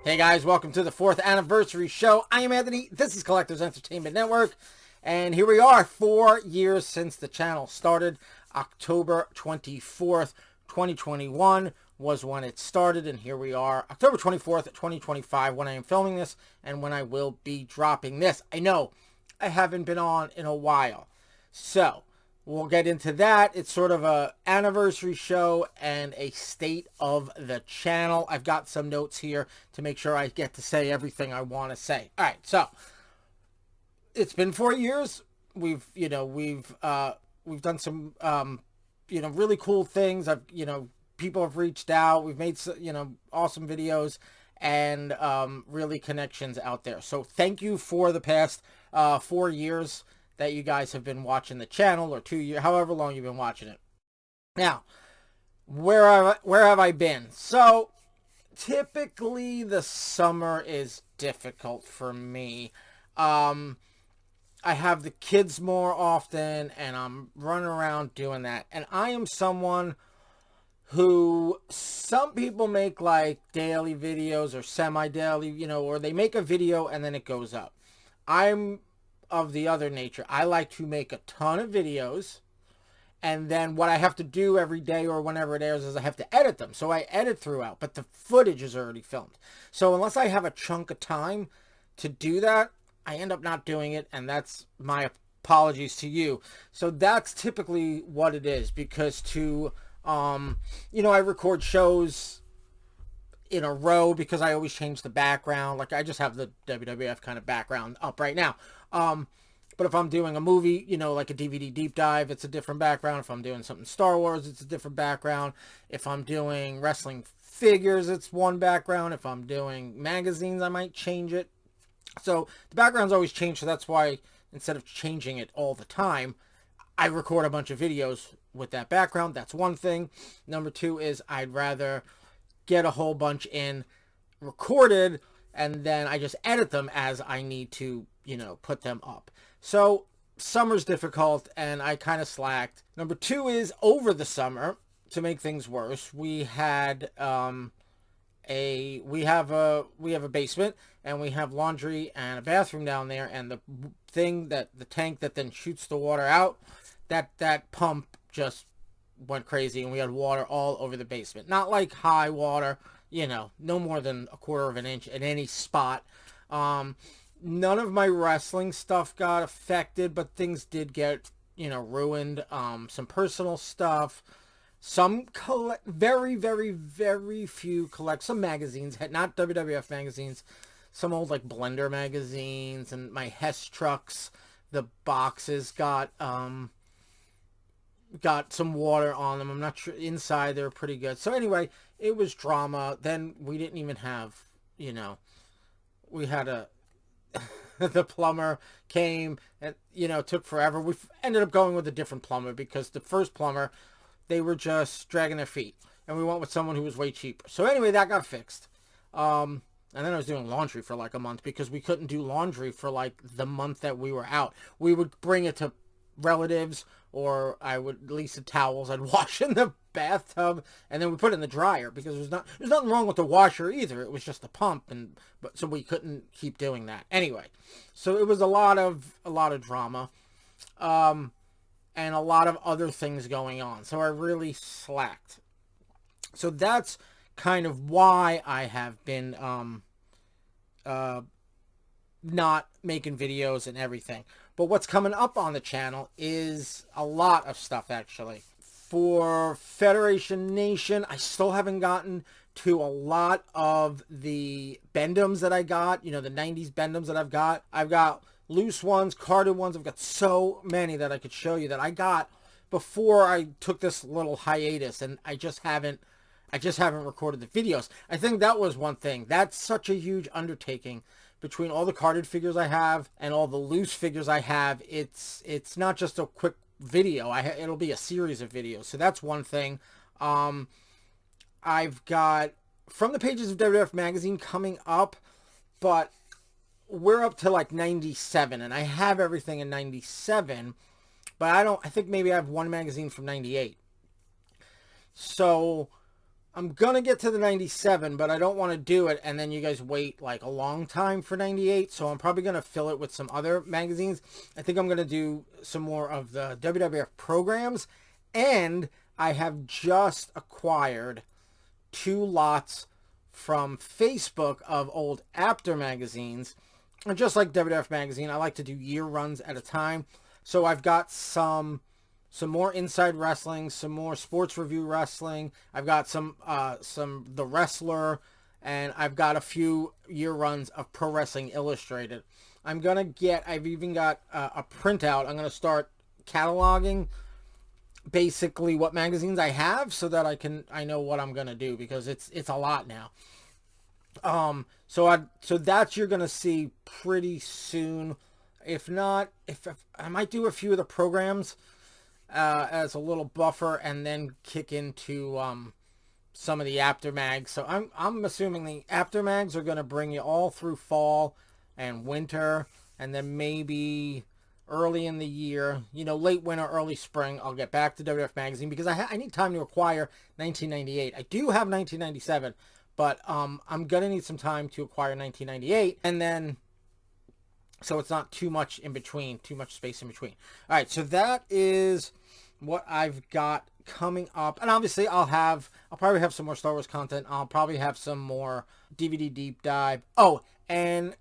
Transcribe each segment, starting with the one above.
Hey guys, welcome to the 4th anniversary show. I am Anthony, this is Collectors Entertainment Network, and here we are, 4 years since the channel started. October 24th, 2021 was when it started, and here we are, October 24th, 2025, when I am filming this, and when I will be dropping this. I know, I haven't been on in a while, so we'll get into that. It's sort of a anniversary show and a state of the channel. I've got some notes here to make sure I get to say everything I want to say. All right, so it's been 4 years. We've done some really cool things. People have reached out. We've made awesome videos and really connections out there. So thank you for the past 4 years that you guys have been watching the channel, or 2 years, however long you've been watching it. Now, where have I been? So, typically the summer is difficult for me. I have the kids more often, and I'm running around doing that. And I am someone who, some people make like daily videos or semi-daily, or they make a video and then it goes up. I'm of the other nature. I like to make a ton of videos, and then what I have to do every day or whenever it airs is I have to edit them. So I edit throughout, but the footage is already filmed. So unless I have a chunk of time to do that, I end up not doing it, and that's my apologies to you. So that's typically what it is, because I record shows in a row because I always change the background. Like, I just have the WWF kind of background up right now. But if I'm doing a movie, like a DVD deep dive, it's a different background. If I'm doing something Star Wars, it's a different background. If I'm doing wrestling figures, it's one background. If I'm doing magazines, I might change it. So the background's always changed. So that's why, instead of changing it all the time, I record a bunch of videos with that background. That's one thing. Number two is I'd rather get a whole bunch in recorded, and then I just edit them as I need to, put them up. So summer's difficult, and I kind of slacked. Number two is, over the summer, to make things worse, we had we have a basement, and we have laundry and a bathroom down there, and the tank that then shoots the water out, that pump just went crazy, and we had water all over the basement. Not like high water, no more than a quarter of an inch in any spot. None of my wrestling stuff got affected, but things did get, ruined. Some personal stuff. Some very, very, very few some magazines, not WWF magazines. Some old, like, Blender magazines, and my Hess trucks, the boxes got some water on them. I'm not sure. Inside, they were pretty good. So anyway, it was drama. Then we didn't even have, we had the plumber came, and, took forever. We ended up going with a different plumber, because the first plumber, they were just dragging their feet. And we went with someone who was way cheaper. So anyway, that got fixed. And then I was doing laundry for like a month, because we couldn't do laundry for like the month that we were out. We would bring it to relatives, or I would lease the towels. I'd wash in the bathtub, and then we put it in the dryer, because there's nothing wrong with the washer either. It was just the pump, but so we couldn't keep doing that anyway. So it was a lot of drama, and a lot of other things going on. So I really slacked. So that's kind of why I have been not making videos and everything. But what's coming up on the channel is a lot of stuff, actually. For Federation Nation, I still haven't gotten to a lot of the Bendums that I got, the 90s Bendums that I've got. I've got loose ones, carded ones. I've got so many that I could show you that I got before I took this little hiatus, and I just haven't recorded the videos. I think that was one thing. That's such a huge undertaking. Between all the carded figures I have and all the loose figures I have, it's not just a quick video. It'll be a series of videos. So that's one thing. I've got From the Pages of WWF Magazine coming up, but we're up to like 97, and I have everything in 97, but I think maybe I have one magazine from 98. So I'm going to get to the 97, but I don't want to do it and then you guys wait like a long time for 98. So I'm probably going to fill it with some other magazines. I think I'm going to do some more of the WWF programs. And I have just acquired 2 lots from Facebook of old After magazines. And just like WWF Magazine, I like to do year runs at a time. So I've got some more Inside Wrestling, some more Sports Review Wrestling. I've got some The Wrestler, and I've got a few year runs of Pro Wrestling Illustrated. I've even got a printout. I'm going to start cataloging basically what magazines I have so that I know what I'm going to do, because it's a lot now. So that's you're going to see pretty soon. If not, if I might do a few of the programs as a little buffer and then kick into some of the After mags. So I'm assuming the After mags are going to bring you all through fall and winter, and then maybe early in the year, late winter, early spring, I'll get back to WWF Magazine, because I need time to acquire 1998. I do have 1997, but I'm going to need some time to acquire 1998, and then so it's not too much space in between. All right, so that is what I've got coming up. And obviously I'll probably have some more Star Wars content. I'll probably have some more DVD deep dive. Oh, and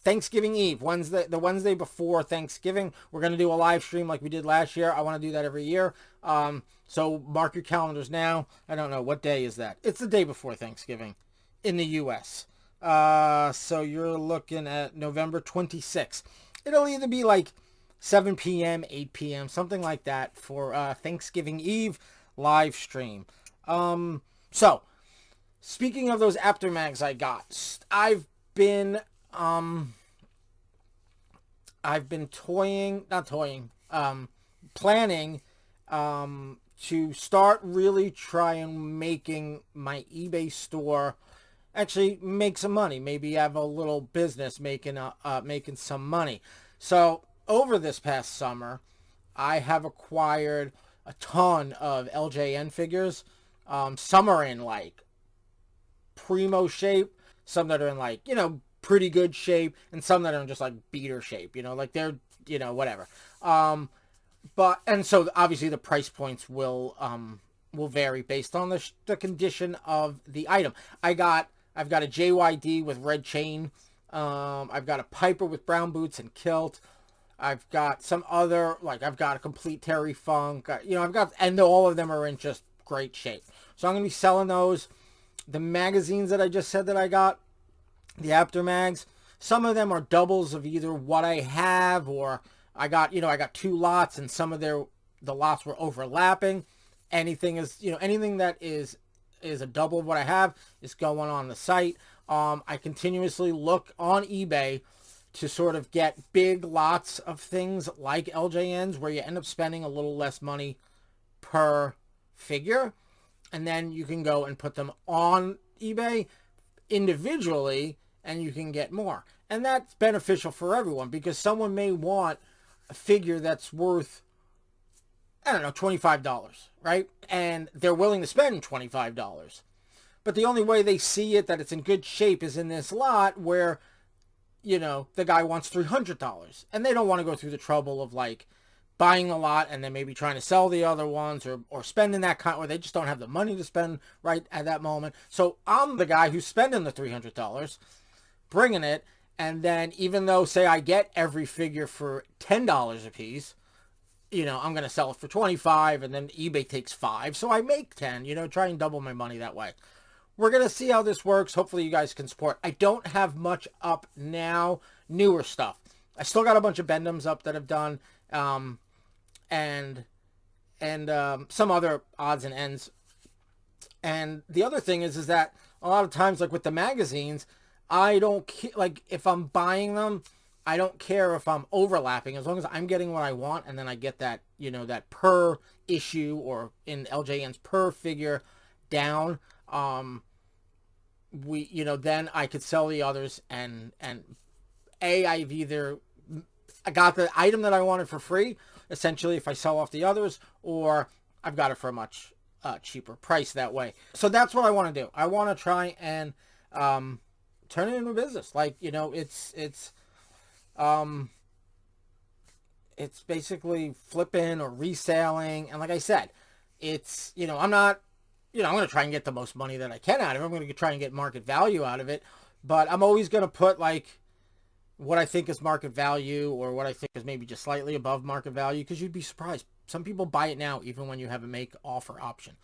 Thanksgiving Eve, the Wednesday before Thanksgiving, we're going to do a live stream like we did last year. I want to do that every year. So mark your calendars now. I don't know, what day is that? It's the day before Thanksgiving in the U.S. So you're looking at November 26th. It'll either be like 7 p.m., 8 p.m., something like that for Thanksgiving Eve live stream. So, speaking of those After mags I got, I've been planning to start really trying making my eBay store actually make some money. Maybe have a little business making some money. So over this past summer, I have acquired a ton of LJN figures. Some are in like primo shape, some that are in like, pretty good shape, and some that are in just like beater shape, like they're, whatever. And so obviously the price points will vary based on the condition of the item. I've got a JYD with red chain. I've got a Piper with brown boots and kilt. I've got some other, I've got a complete Terry Funk. And all of them are in just great shape. So I'm going to be selling those. The magazines that I just said that I got, the After mags, some of them are doubles of either what I have, or I got 2 lots and some of the lots were overlapping. Anything that is a double of what I have is going on the site. I continuously look on eBay to sort of get big lots of things like LJNs where you end up spending a little less money per figure, and then you can go and put them on eBay individually and you can get more. And that's beneficial for everyone, because someone may want a figure that's worth, I don't know, $25, right? And they're willing to spend $25. But the only way they see it, that it's in good shape, is in this lot where, the guy wants $300. And they don't want to go through the trouble of buying a lot and then maybe trying to sell the other ones, or spending that kind, or they just don't have the money to spend right at that moment. So I'm the guy who's spending the $300, bringing it, and then even though, say, I get every figure for $10 a piece, I'm going to sell it for $25, and then eBay takes $5, so I make $10, try and double my money that way. We're going to see how this works. Hopefully you guys can support. I don't have much up now, newer stuff. I still got a bunch of Bendums up that I've done, and some other odds and ends. And the other thing is that a lot of times, with the magazines, I don't if I'm buying them, I don't care if I'm overlapping, as long as I'm getting what I want, and then I get that, that per issue, or in LJN's per figure down. Then I could sell the others, and I got the item that I wanted for free, essentially, if I sell off the others, or I've got it for a much cheaper price that way. So that's what I want to do. I want to try and turn it into a business. Like, you know, it's basically flipping or reselling. And like I said, it's, you know, I'm not, you know, I'm going to try and get the most money that I can out of it. I'm going to try and get market value out of it. But I'm always going to put, like, what I think is market value or what I think is maybe just slightly above market value, because you'd be surprised. Some people buy it now even when you have a make offer option.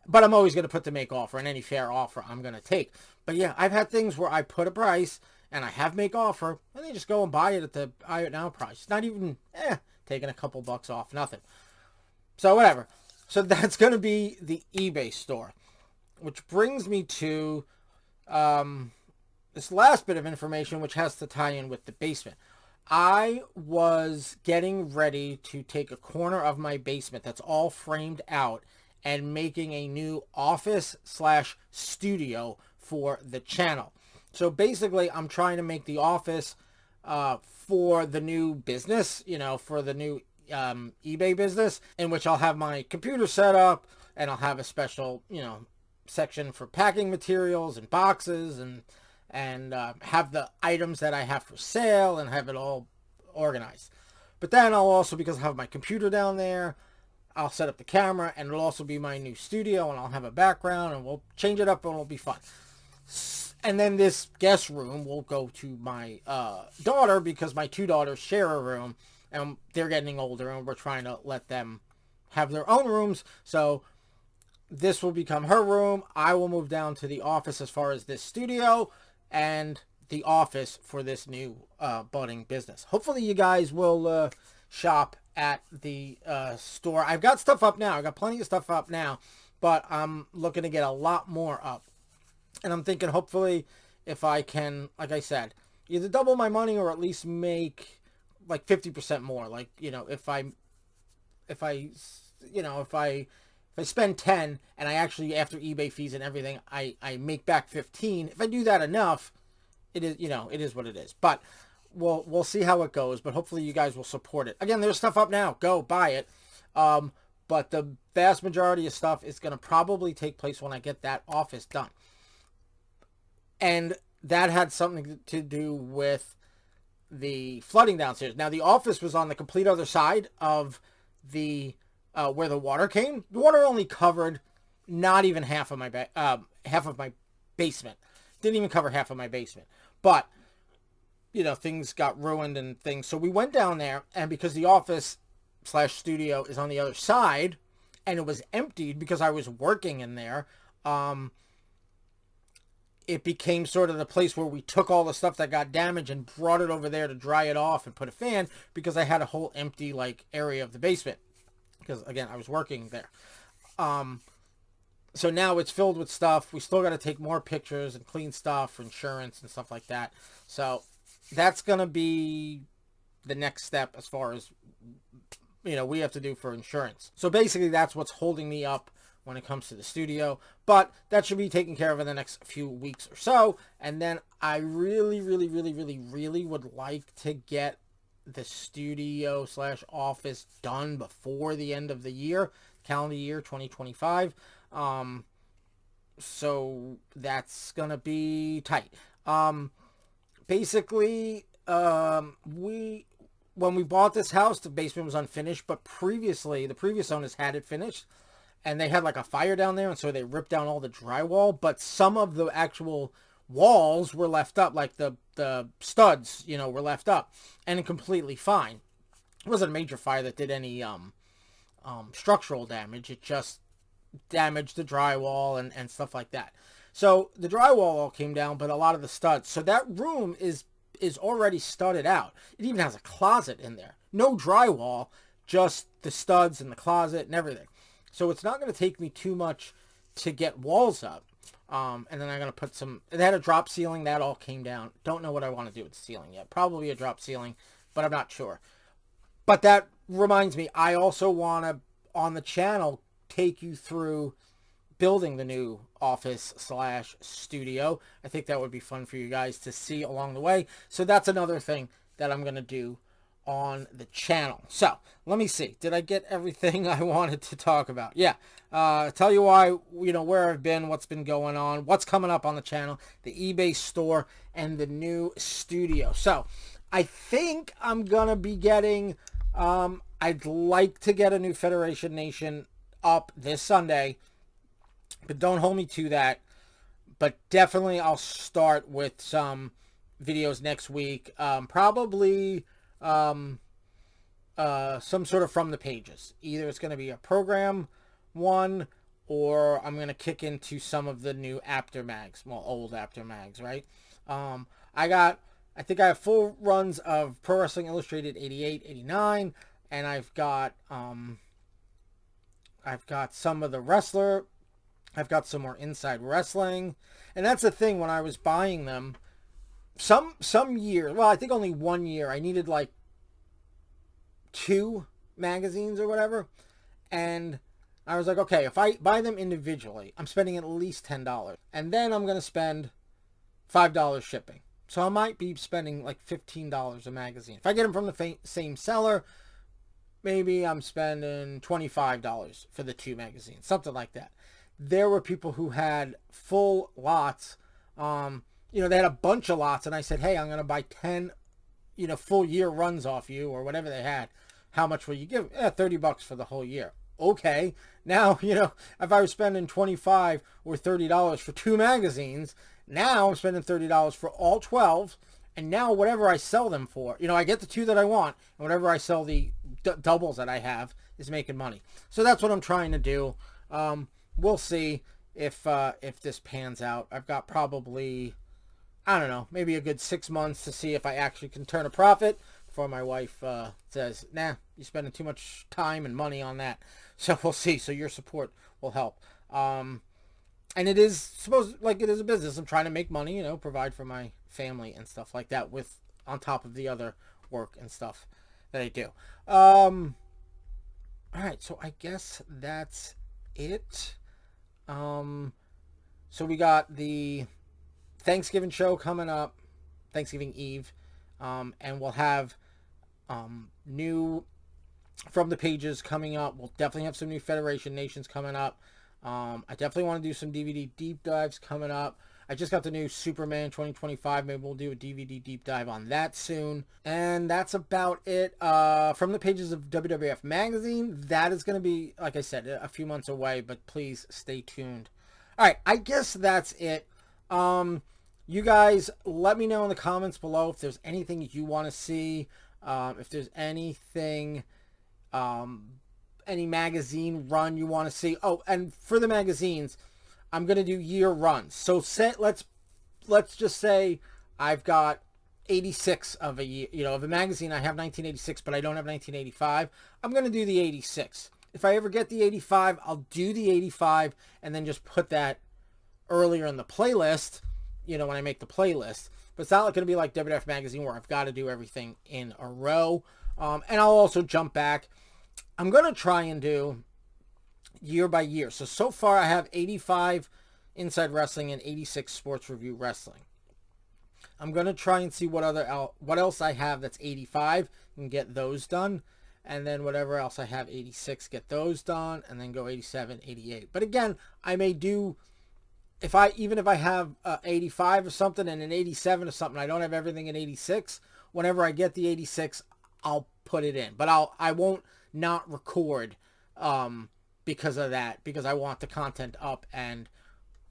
But I'm always going to put the make offer, and any fair offer I'm going to take. But yeah, I've had things where I put a price and I have make offer, and they just go and buy it at the buy it now price. Not even, taking a couple bucks off, nothing. So whatever. So that's going to be the eBay store, which brings me to this last bit of information, which has to tie in with the basement. I was getting ready to take a corner of my basement that's all framed out and making a new office / studio for the channel. So basically, I'm trying to make the office for the new business, you know, for the new eBay business, in which I'll have my computer set up, and I'll have a special, you know, section for packing materials and boxes, and have the items that I have for sale and have it all organized. But then I'll also, because I have my computer down there, I'll set up the camera, and it'll also be my new studio, and I'll have a background, and we'll change it up, and it'll be fun. And then this guest room will go to my daughter, because my two daughters share a room, and they're getting older, and we're trying to let them have their own rooms. So this will become her room. I will move down to the office as far as this studio and the office for this new budding business. Hopefully you guys will shop at the store. I've got stuff up now. I've got plenty of stuff up now, but I'm looking to get a lot more up. And I'm thinking, hopefully, if I can, like I said, either double my money or at least make like 50% more. Like, you know, if I spend 10 and I actually, after eBay fees and everything, I make back 15. If I do that enough, it is, you know, it is what it is. But we'll see how it goes. But hopefully you guys will support it. Again, there's stuff up now. Go buy it. But the vast majority of stuff is going to probably take place when I get that office done. And that had something to do with the flooding downstairs. Now, the office was on the complete other side of the where the water came. The water only covered not even half of my basement. Didn't even cover half of my basement. But, you know, things got ruined and things. So we went down there, and because the office / studio is on the other side, and it was emptied because I was working in there, it became sort of the place where we took all the stuff that got damaged and brought it over there to dry it off and put a fan, because I had a whole empty, like, area of the basement. Because, again, I was working there. So now it's filled with stuff. We still got to take more pictures and clean stuff for insurance and stuff like that. So that's going to be the next step as far as, you know, we have to do for insurance. So basically that's what's holding me up when it comes to the studio. But that should be taken care of in the next few weeks or so. And then I really would like to get the studio / office done before the end of the year, calendar year 2025. So that's gonna be tight. Basically, when we bought this house, the basement was unfinished, but previously the previous owners had it finished, and they had like a fire down there, and so they ripped down all the drywall, but some of the actual walls were left up, like the studs, you know, were left up, and completely fine. It wasn't a major fire that did any structural damage. It just damaged the drywall and stuff like that. So the drywall all came down, but a lot of the studs. So that room is already studded out. It even has a closet in there. No drywall, just the studs and the closet and everything. So it's not going to take me too much to get walls up. And then I'm going to put some... It had a drop ceiling. That all came down. Don't know what I want to do with the ceiling yet. Probably a drop ceiling, but I'm not sure. But that reminds me, I also want to, on the channel, take you through building the new office / studio. I think that would be fun for you guys to see along the way. So that's another thing that I'm going to do on the channel. So let me see. Did I get everything I wanted to talk about? Yeah. Tell you why, where I've been, what's been going on, what's coming up on the channel, the eBay store, and the new studio. So I think I'm going to be getting, I'd like to get a new Federation Nation up this Sunday, but don't hold me to that. But definitely I'll start with some videos next week. Probably some sort of from the pages. Either it's going to be a program one, or I'm going to kick into some of the new Aftermags. Well, old Aftermags, right? I think I have full runs of Pro Wrestling Illustrated 88, 89, and I've got some of the Wrestler. I've got some more Inside Wrestling. And that's the thing, when I was buying them, some year, well, I think only 1 year, I needed like 2 magazines or whatever. And I was like, okay, if I buy them individually, I'm spending at least $10. And then I'm going to spend $5 shipping. So I might be spending like $15 a magazine. If I get them from the same seller, maybe I'm spending $25 for the 2 magazines, something like that. There were people who had full lots. They had a bunch of lots, and I said, hey, I'm going to buy 10, full year runs off you, or whatever they had. How much will you give? $30 for the whole year. Okay. Now, if I was spending $25 or $30 for 2 magazines, now I'm spending $30 for all 12. And now whatever I sell them for, I get the 2 that I want, and whatever I sell the doubles that I have is making money. So that's what I'm trying to do. We'll see if this pans out. I've got probably, I don't know, maybe a good 6 months to see if I actually can turn a profit before my wife says, nah, you're spending too much time and money on that. So we'll see. So your support will help. And it is it is a business. I'm trying to make money, provide for my family and stuff like that, with on top of the other work and stuff that I do. All right, so I guess that's it. So we got the Thanksgiving show coming up, Thanksgiving Eve, and we'll have new from the pages coming up. We'll definitely have some new Federation Nations coming up. I definitely want to do some DVD deep dives coming up. I just got the new Superman 2025. Maybe we'll do a DVD deep dive on that soon. And that's about it. From the pages of WWF Magazine, that is going to be, like I said, a few months away, but please stay tuned. All right, I guess that's it. You guys, let me know in the comments below if there's anything you want to see, if there's anything, any magazine run you want to see. Oh, and for the magazines, I'm going to do year runs. So let's just say I've got 86 of a year, of a magazine. I have 1986, but I don't have 1985. I'm going to do the 86. If I ever get the 85, I'll do the 85 and then just put that earlier in the playlist, when I make the playlist. But it's not going to be like WWF Magazine where I've got to do everything in a row. And I'll also jump back. I'm going to try and do year by year. So far I have 85 Inside Wrestling and 86 Sports Review Wrestling. I'm going to try and see what else I have that's 85 and get those done. And then whatever else I have 86, get those done, and then go 87, 88. But again, I may do, even if I have 85 or something and an 87 or something, I don't have everything in 86. Whenever I get the 86, I'll put it in. But I won't not record because of that, because I want the content up, and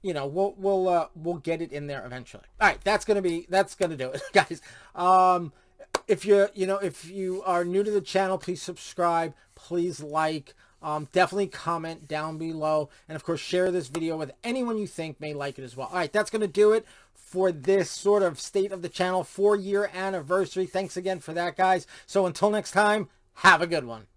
we'll get it in there eventually. All right, that's gonna do it, guys. If you are new to the channel, please subscribe, please like, definitely comment down below, and of course share this video with anyone you think may like it as well. All right, that's gonna do it for this sort of state of the channel 4-year anniversary. Thanks again for that, guys. So until next time, have a good one.